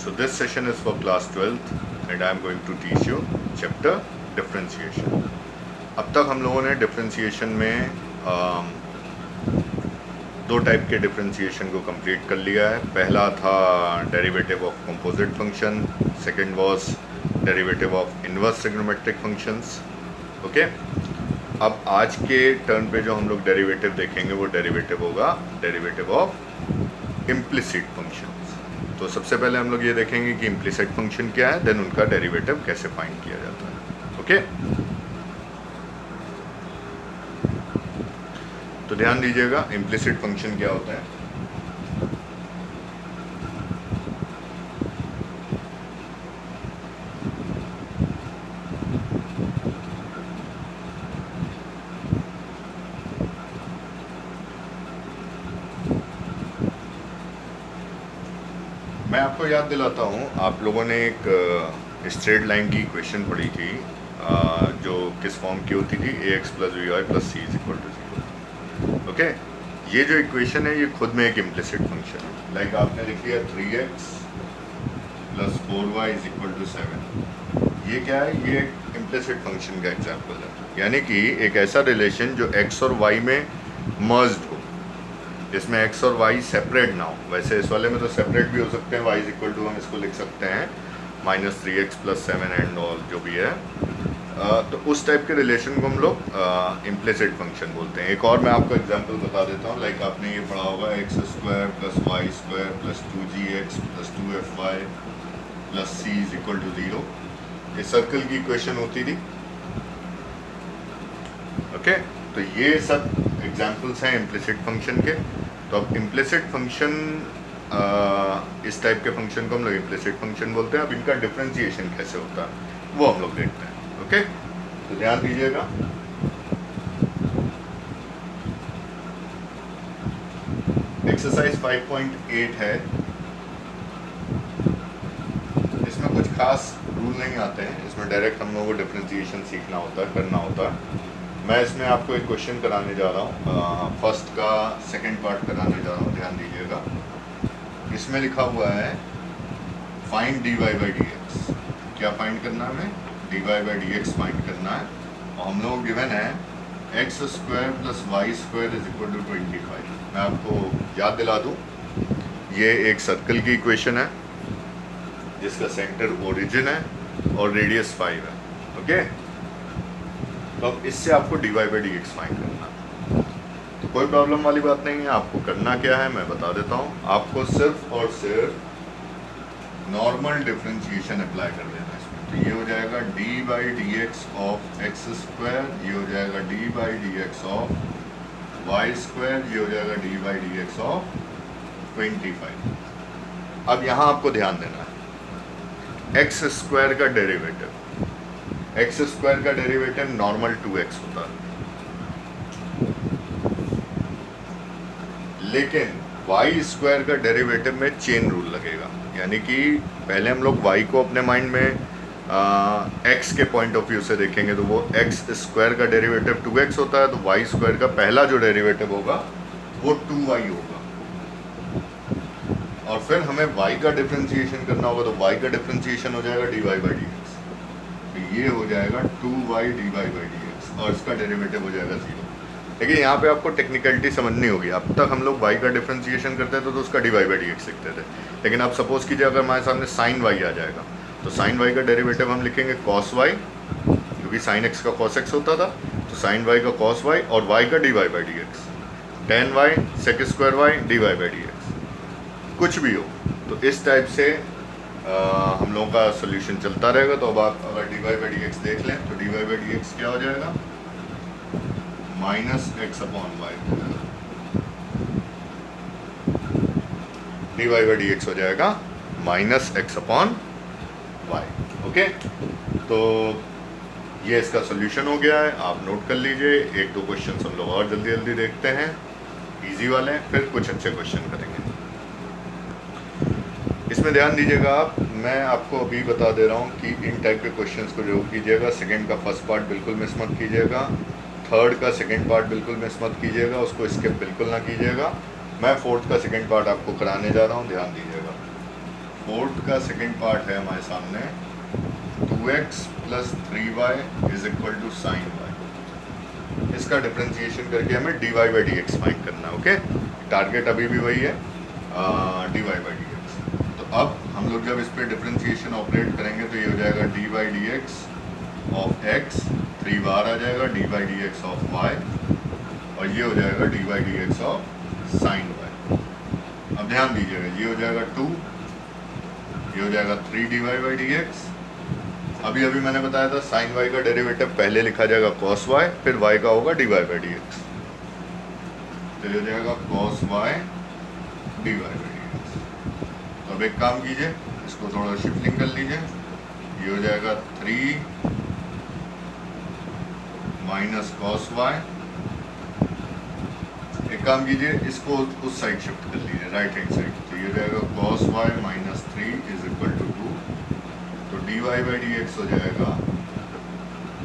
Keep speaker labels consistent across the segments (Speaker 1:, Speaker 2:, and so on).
Speaker 1: So this session is for class 12th and I am going to teach you chapter differentiation. अब तक हम लोगों ने differentiation में दो टाइप के डिफरेंशिएशन को कंप्लीट कर लिया है. पहला था derivative of composite function, second was derivative of inverse trigonometric functions. Okay, अब आज के टर्न पे जो हम लोग डेरिवेटिव देखेंगे वो डेरिवेटिव होगा डेरिवेटिव ऑफ इम्प्लिसिट फंक्शंस. तो सबसे पहले हम लोग ये देखेंगे कि इम्प्लिसिट फंक्शन क्या है, देन उनका डेरिवेटिव कैसे फाइंड किया जाता है. ओके, तो ध्यान दीजिएगा इम्प्लिसिट फंक्शन क्या होता है. मैं आपको याद दिलाता हूँ, आप लोगों ने एक स्ट्रेट लाइन की इक्वेशन पढ़ी थी जो किस फॉर्म की होती थी, ax + by + c = 0. ओके, ये जो इक्वेशन है ये खुद में एक इम्प्लिसिट फंक्शन है. लाइक आपने लिख लिया 3x + 4y = 7. ये क्या है, ये एक इम्प्लिसिट फंक्शन का एग्जाम्पल है. यानी कि एक ऐसा रिलेशन जो x और y में मर्ज्ड हो, जिसमें x और y सेपरेट ना हो. वैसे इस वाले में तो सेपरेट भी हो सकते हैं, y = हम इसको लिख सकते हैं -3x + 7 एंड ऑल जो भी है. तो उस टाइप के रिलेशन को हम लोग इम्प्लिसिट फंक्शन बोलते हैं. एक और मैं आपको एग्जांपल बता देता हूँ. लाइक आपने ये पढ़ा होगा x² + y² + 2gx + 2fy + c = 0. ये सर्कल की इक्वेशन होती थी. ओके, तो ये सब एग्जाम्पल्स हैं इम्प्लिसिट फंक्शन के. तो अब इम्प्लिसिट फंक्शन, इस टाइप के फंक्शन को हम लोग इम्प्लिसिट फंक्शन बोलते हैं. अब इनका डिफरेंशिएशन कैसे होता है वो हम लोग देखते हैं. ओके, तो ध्यान दीजिएगा. एक्सरसाइज 5.8 है. इसमें कुछ खास रूल नहीं आते हैं. इसमें डायरेक्ट हम लोगों को डिफरेंशिएशन सीखना होता है, करना होता है. मैं इसमें आपको एक क्वेश्चन कराने जा रहा हूँ. फर्स्ट का सेकंड पार्ट कराने जा रहा हूँ. ध्यान दीजिएगा. इसमें लिखा हुआ है फाइंड dy/dx. क्या फाइंड करना है हमें? dy/dx फाइंड करना है. और हम लोग गिवन है x² + y² = 25. मैं आपको याद दिला दूँ, ये एक सर्कल की इक्वेशन है जिसका सेंटर ओरिजिन है और रेडियस 5 है. ओके, तो अब इससे आपको dy/dx फाइंड करना है. तो कोई प्रॉब्लम वाली बात नहीं है. आपको करना क्या है मैं बता देता हूँ. आपको सिर्फ और सिर्फ नॉर्मल डिफरेंशिएशन अप्लाई कर देना है इसमें. तो ये हो जाएगा dy/dx ऑफ x², ये हो जाएगा dy/dx ऑफ y², ये हो जाएगा dy/dx ऑफ 25. अब यहाँ आपको ध्यान देना है, x² का डेरिवेटिव, x² का डेरिवेटिव नॉर्मल 2x होता है. लेकिन y² का डेरिवेटिव में चेन रूल लगेगा. यानी कि पहले हम लोग y को अपने माइंड में x के पॉइंट ऑफ व्यू से देखेंगे तो वो x² का डेरिवेटिव 2x होता है. तो y² का पहला जो डेरिवेटिव होगा वो 2y होगा. और फिर हमें y का डिफरेंशिएशन करना होगा. तो y का डिफरेंशिएशन हो जाएगा dy/dx. तो ये हो जाएगा 2y dy/dx और इसका डेरिवेटिव हो जाएगा 0. लेकिन यहाँ पे आपको टेक्निकलिटी समझनी होगी. अब तक हम लोग y का डिफरेंशिएशन करते थे तो उसका dy/dx लिखते थे. लेकिन आप सपोज कीजिए अगर हमारे सामने sin y आ जाएगा तो sin y का डेरिवेटिव हम लिखेंगे cos y, क्योंकि sin x का cos x होता था. तो sin y का cos y और y का dy/dx. tan y sec² y dy/dx. कुछ भी हो तो इस टाइप से हम लोगों का सोल्यूशन चलता रहेगा. तो अब आप अगर dy/dx देख लें तो dy/dx क्या हो जाएगा? -x/y. dy/dx हो जाएगा -x/y. ओके, तो ये इसका सोल्यूशन हो गया है. आप नोट कर लीजिए. एक दो क्वेश्चन हम लोग और जल्दी जल्दी देखते हैं, इजी वाले. फिर कुछ अच्छे क्वेश्चन करेंगे. इसमें ध्यान दीजिएगा आप. मैं आपको अभी बता दे रहा हूँ कि इन टाइप के क्वेश्चंस को जरूर कीजिएगा. सेकंड का फर्स्ट पार्ट बिल्कुल मिस मत कीजिएगा. थर्ड का सेकंड पार्ट बिल्कुल मिस मत कीजिएगा, उसको स्किप बिल्कुल ना कीजिएगा. मैं फोर्थ का सेकंड पार्ट आपको कराने जा रहा हूँ. ध्यान दीजिएगा. फोर्थ का सेकंड पार्ट है हमारे सामने 2x plus 3y is equal to sine y। इसका डिफरेंशिएशन करके हमें dy by D X find करना है। ओके, टारगेट अभी भी वही है, dy बाई डी एक्स। तो अब हम लोग जब इस पर डिफरेंशिएशन ऑपरेट करेंगे तो ये हो जाएगा dy by D x of x, 3 बार आ जाएगा dy by D x of y, और ये हो जाएगा dy by D x of sine y। अब ध्यान दीजिएगा, ये हो जाएगा 2, ये हो जाएगा 3 dy बाई डी एक्स। अभी अभी मैंने बताया था साइन y का डेरिवेटिव पहले लिखा जाएगा cos y, फिर y का होगा dy बाई डी एक्स, तो ये हो जाएगा cos y dy by D x. तो अब एक काम कीजिए, इसको थोड़ा शिफ्टिंग कर लीजिए, ये हो जाएगा 3 माइनस cos y। एक काम कीजिए, इसको उस साइड शिफ्ट कर लीजिए, राइट हैंड साइड, तो ये हो जाएगा cos y minus 3 is equal to 2, तो dy बाई डी एक्स हो जाएगा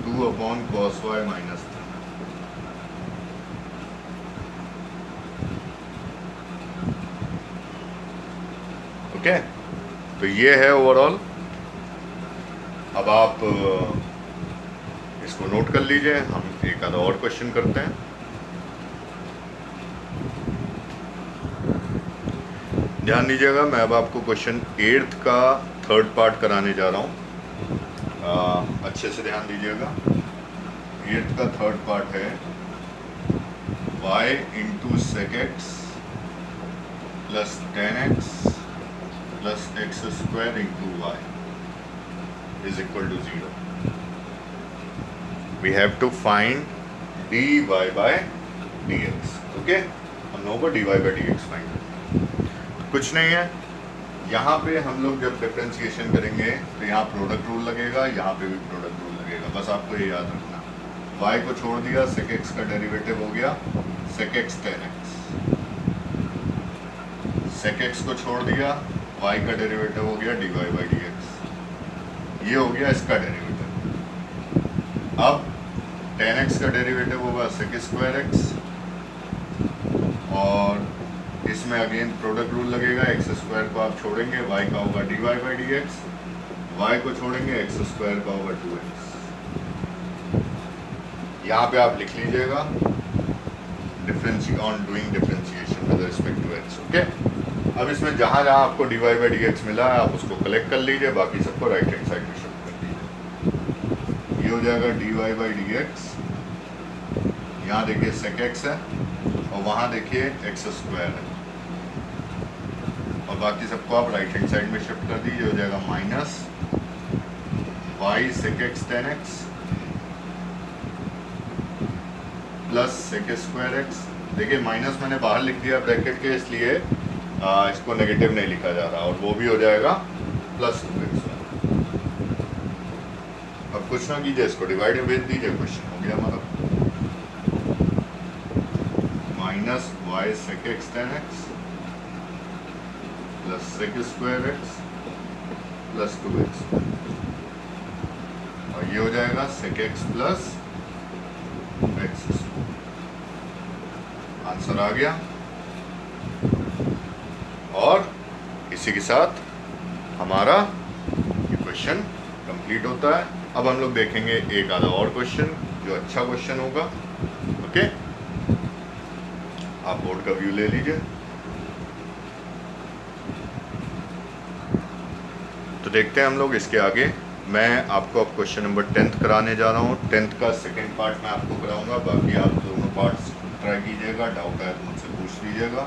Speaker 1: 2 upon cos y minus 3। Okay, तो ये है ओवरऑल। अब आप इसको नोट कर लीजिए, हम एक आधा और क्वेश्चन करते हैं। ध्यान दीजिएगा, मैं अब आपको क्वेश्चन 8th का थर्ड पार्ट कराने जा रहा हूँ, अच्छे से ध्यान दीजिएगा। 8th का थर्ड पार्ट है y into sec x plus 10x plus X square into Y is equal to 0। We have to find dy by dx। Okay, हम लोगों को dy बाई dx फाइंड करना है। कुछ नहीं है, यहाँ पे हम लोग जब डिफरेंशिएशन करेंगे तो यहाँ प्रोडक्ट रूल लगेगा, यहाँ पे भी प्रोडक्ट रूल लगेगा, बस आपको ये याद रखना। y को छोड़ दिया, sec x का डेरिवेटिव हो गया sec x tan x, sec x को छोड़ दिया, y का डेरिवेटिव हो गया dy बाई dx, ये हो गया इसका डेरिवेटिव। अब tan x का डेरिवेटिव होगा sec स्क्वायर x, और इसमें अगेन प्रोडक्ट रूल लगेगा, एक्स स्क्वायर को आप छोड़ेंगे, y का होगा dy बाई dx, y को छोड़ेंगे एक्स स्क्वायर का होगा 2x। यहाँ पे आप लिख लीजिएगा on doing differentiation with respect to x। Okay, अब इसमें जहाँ जहाँ आपको dy बाई dx मिला है आप उसको कलेक्ट कर लीजिए, बाकी सबको राइट हैंड साइड में शिफ्ट कर दीजिए। ये हो जाएगा dy बाई dx, यहाँ देखिए sec x है और वहाँ देखिए एक्स स्क्वायर है, और बाकी सबको आप राइट हैंड साइड में शिफ्ट कर दीजिए, हो जाएगा minus Y sec x ten x plus sec square X. देखिए माइनस मैंने बाहर लिख दिया ब्रैकेट के, इसलिए इसको नेगेटिव नहीं लिखा जा रहा, और वो भी हो जाएगा प्लस 2x। अब कुछ ना कीजिए, इसको डिवाइड में भेज दीजिए, क्वेश्चन हो गया हमारा। Minus Y sec x ten x plus sec square x plus 2x, और ये हो जाएगा sec x plus x. Answer आ गया, और इसी के साथ हमारा ये क्वेश्चन कंप्लीट होता है। अब हम लोग देखेंगे एक आधा और क्वेश्चन जो अच्छा क्वेश्चन होगा। ओके, आप बोर्ड का व्यू ले लीजिए। तो देखते हैं हम लोग इसके आगे। मैं आपको अब क्वेश्चन नंबर 10th कराने जा रहा हूँ। 10th का सेकंड पार्ट मैं आपको कराऊंगा, बाकी आप दोनों पार्ट्स ट्राई कीजिएगा, डाउट आए तो मुझसे पूछ लीजिएगा।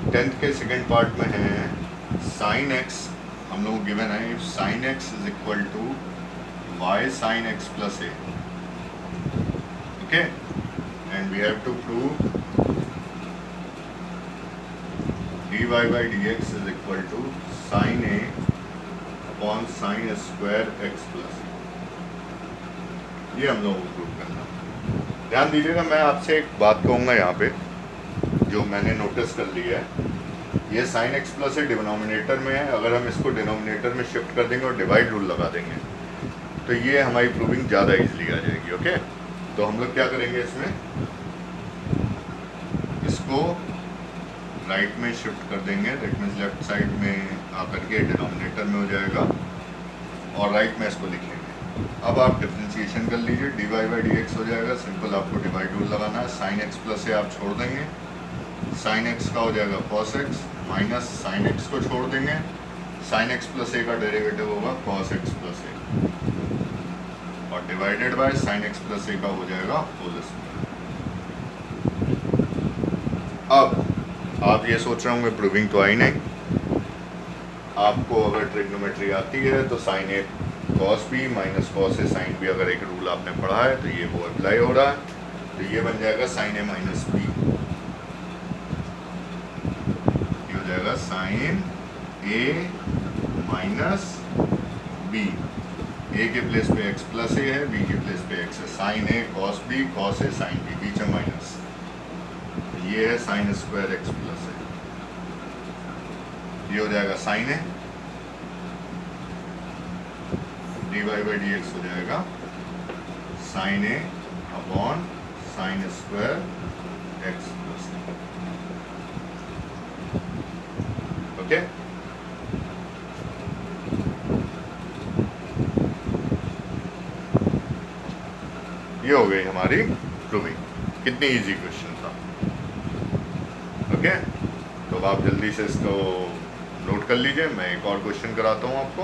Speaker 1: 10th के सेकंड पार्ट में है साइन एक्स, हम लोग गिवन है sine X is equal to Y sine x plus A. Okay, and we have to prove dy by D X is equal to sine A upon sine square x plus, ये हम लोगों को prove करना। ध्यान दीजिएगा, मैं आपसे एक बात कहूँगा यहाँ पे जो मैंने नोटिस कर लिया है, ये साइन एक्स प्लस है डिनोमिनेटर में है, अगर हम इसको डिनोमिनेटर में शिफ्ट कर देंगे और डिवाइड रूल लगा देंगे तो ये हमारी प्रूविंग ज़्यादा इजीली आ जाएगी। ओके, तो हम लोग क्या करेंगे, इसमें इसको राइट में शिफ्ट कर देंगे, दैट मीन्स लेफ्ट साइड में आकर ये डिनोमिनेटर में हो जाएगा और राइट में इसको लिख लेंगे। अब आप डिफ्रेंशिएशन कर लीजिए, dy बाई डी एक्स हो जाएगा, सिंपल आपको डिवाइड रूल लगाना है, साइन एक्स प्लस से आप छोड़ देंगे, साइन एक्स का हो जाएगा cos x, minus sine x को छोड़ देंगे, साइन एक्स प्लस ए का डेरिवेटिव होगा कॉस एक्स प्लस ए और divided by sine x plus a का हो जाएगा होल स्क्वायर। अब आप ये सोच रहे होंगे प्रूविंग तो आई नहीं, आपको अगर ट्रिग्नोमेट्री आती है तो sign a cos B minus cos a sine B, अगर एक रूल आपने पढ़ा है तो ये वो अप्लाई हो रहा है, तो ये बन जाएगा साइन ए माइनस बी, ये हो जाएगा साइन ए माइनस बी, ए के प्लेस पे एक्स प्लस ए है, बी के प्लेस पे एक्स है, sine a cos b cos a sine b, बीच में माइनस, ये है sine square x plus a, ये हो जाएगा sine a, d y by D x हो जाएगा साइन ए upon sine square x plus ए। ओके, ये हो गई हमारी प्रूविंग। कितनी इजी क्वेश्चन था। ओके, तो अब आप जल्दी से इसको नोट कर लीजिए, मैं एक और क्वेश्चन कराता हूँ आपको।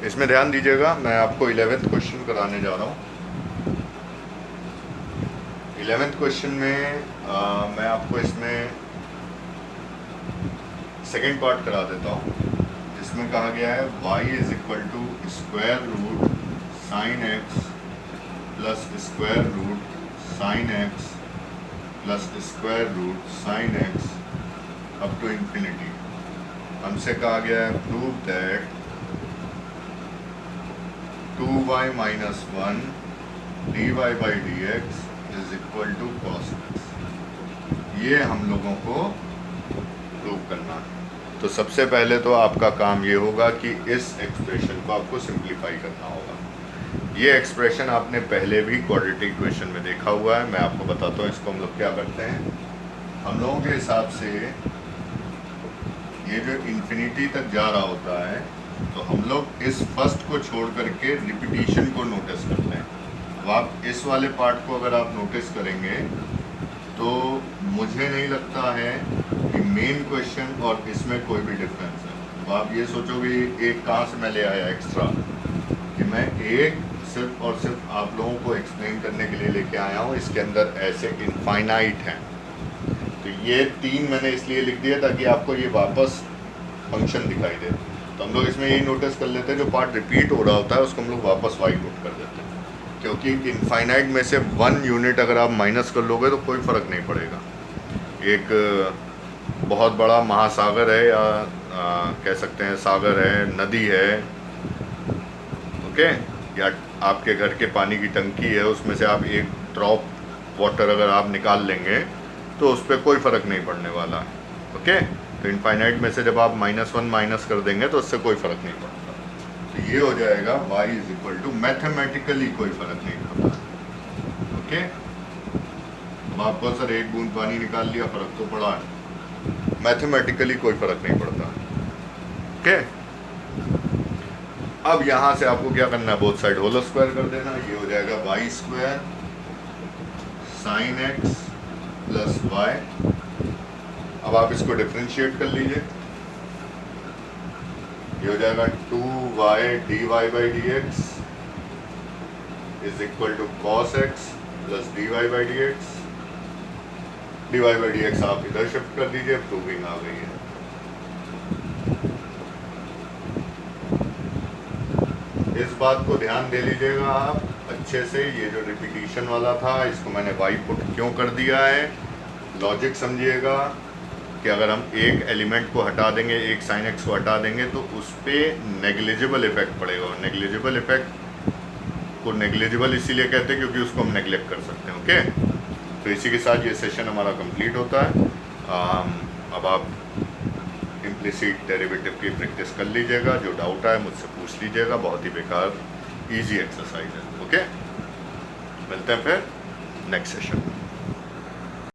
Speaker 1: इसमें ध्यान दीजिएगा, मैं आपको 11th क्वेश्चन कराने जा रहा हूँ। 11th क्वेश्चन में मैं आपको इसमें सेकेंड पार्ट करा देता हूँ, जिसमें कहा गया है y is equal to square root sine x plus square root sine x plus square root sine X up to infinity. हमसे कहा गया है prove that 2y minus 1 dy by D X is equal to cos X. ये हम लोगों को prove करना है। तो सबसे पहले तो आपका काम ये होगा कि इस एक्सप्रेशन को आपको सिंप्लीफाई करना होगा। ये एक्सप्रेशन आपने पहले भी क्वाड्रेटिक इक्वेशन में देखा हुआ है, मैं आपको बताता हूँ इसको हम लोग क्या करते हैं। हम लोगों के हिसाब से ये जो इन्फिनिटी तक जा रहा होता है, तो हम लोग इस फर्स्ट को छोड़ करके रिपीटिशन को नोटिस करते हैं। अब आप इस वाले पार्ट को अगर आप नोटिस करेंगे तो मुझे नहीं लगता है कि मेन क्वेश्चन और इसमें कोई भी डिफरेंस है। तो आप ये सोचोगे एक कहाँ से मैं ले आया एक्स्ट्रा, कि मैं एक सिर्फ और सिर्फ आप लोगों को एक्सप्लेन करने के लिए लेके आया हूँ। इसके अंदर ऐसे इनफाइनाइट हैं, तो ये 3 मैंने इसलिए लिख दिया ताकि आपको ये वापस फंक्शन दिखाई दे। तो हम लोग इसमें यही नोटिस कर लेते हैं, जो पार्ट रिपीट हो रहा होता है उसको हम लोग वापस वाइट आउट कर देते हैं, क्योंकि इनफाइनाइट में से 1 यूनिट अगर आप माइनस कर लोगे तो कोई फ़र्क नहीं पड़ेगा। एक बहुत बड़ा महासागर है या कह सकते हैं सागर है, नदी है, ओके, या आपके घर के पानी की टंकी है, उसमें से आप एक ड्रॉप वाटर अगर आप निकाल लेंगे तो उस पर कोई फ़र्क नहीं पड़ने वाला है। ओके, तो इनफाइनाइट में से जब आप -1 माइनस कर देंगे तो उससे कोई फ़र्क नहीं पड़ता। तो ये हो जाएगा y is equal to, mathematically कोई फ़र्क नहीं पड़ता। ओके, अब आपको सर एक बूंद पानी निकाल लिया, फ़र्क तो पड़ा है, मैथमेटिकली कोई फ़र्क नहीं पड़ता। ओके, अब यहाँ से आपको क्या करना है, बोथ साइड होल स्क्वायर कर देना। ये हो जाएगा y square sine x plus Y. अब आप इसको डिफ्रेंशिएट कर लीजिए, ये हो जाएगा 2y dy by D X is equal to cos X plus dy by D X. dy by D X आप इधर शिफ्ट कर दीजिए, प्रूविंग आ गई है। इस बात को ध्यान दे लीजिएगा आप अच्छे से, ये जो रिपीटिशन वाला था इसको मैंने y पुट क्यों कर दिया है, लॉजिक समझिएगा कि अगर हम एक एलिमेंट को हटा देंगे, एक साइन एक्स को हटा देंगे तो उस पर नेग्लिजिबल इफेक्ट पड़ेगा। और नेग्लिजिबल इफेक्ट को नेग्लिजिबल इसीलिए कहते हैं क्योंकि उसको हम नेग्लेक्ट कर सकते हैं। ओके, तो इसी के साथ ये सेशन हमारा कंप्लीट होता है। अब आप इम्प्लिसिट डेरिवेटिव की प्रैक्टिस कर लीजिएगा, जो डाउट आए मुझसे पूछ लीजिएगा, बहुत ही बेकार ईजी एक्सरसाइज है। ओके, मिलते हैं फिर नेक्स्ट सेशन में।